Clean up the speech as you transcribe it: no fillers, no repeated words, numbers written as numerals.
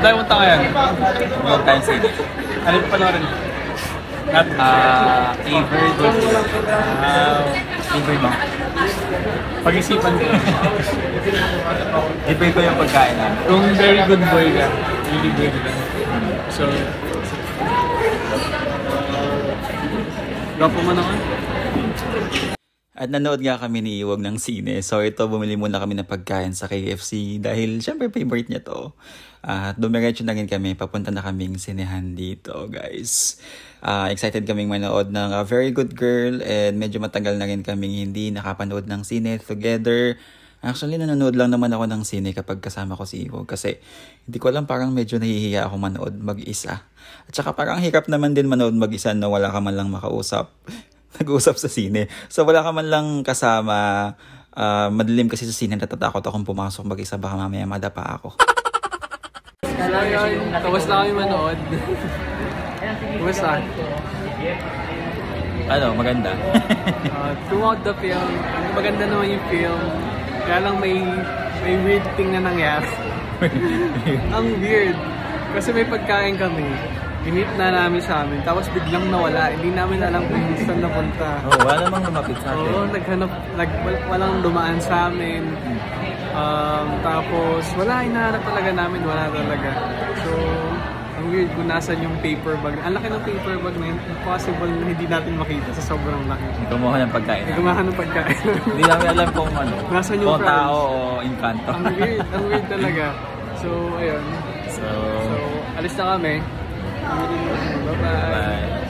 Dahil punta ka yan. Long time sine. Ano pa panoorin? Not Avery Good. Avery mo. pag-isipan ko. Iba yung pagkain namin. Kung very good boy ka, really good ka. So, gapo man ako. At nanood nga kami ni Iwag ng sine. So ito, bumili muna kami ng pagkain sa KFC dahil syempre favorite niya to. At dumiretso na rin kami, papunta na kaming sinehan dito, guys. Excited kaming manood ng A Very Good Girl and medyo matagal na rin kaming hindi nakapanood ng sine together. Actually, nanonood lang naman ako ng sine kapag kasama ko si Iwag kasi hindi ko alam, parang medyo nahihiya ako manood mag-isa. At saka parang hirap naman din manood mag-isa na wala ka man lang makausap. Nag-uusap sa sine. So wala ka man lang kasama. Madilim kasi sa sine, natatakot akong pumasok mag-isa, baka mamaya madapa ako. Hello yun, tapos lang kami manood. Kumusta? Ano, maganda? Throughout the film, maganda naman yung film. Kaya lang may weird thing na nangyari. Ang weird. Kasi may pagkain kami. Init na namin sa amin, tapos biglang nawala. Hindi namin alam kung saan napunta. Wala namang lumapit sa atin. Oo, walang dumaan sa amin. Tapos wala, hinahanap talaga namin, wala talaga. So, ang weird kung nasan yung paper bag. Ang laki ng paper bag na yun, impossible na hindi natin makita sa sobrang laki. Kumuha ng pagkain. Kumuha ng pagkain. Hindi namin alam kung ano. Nasan yung kung tao o inkanto. Ang weird talaga. So, ayun. So, alis na kami. Bye-bye. Bye.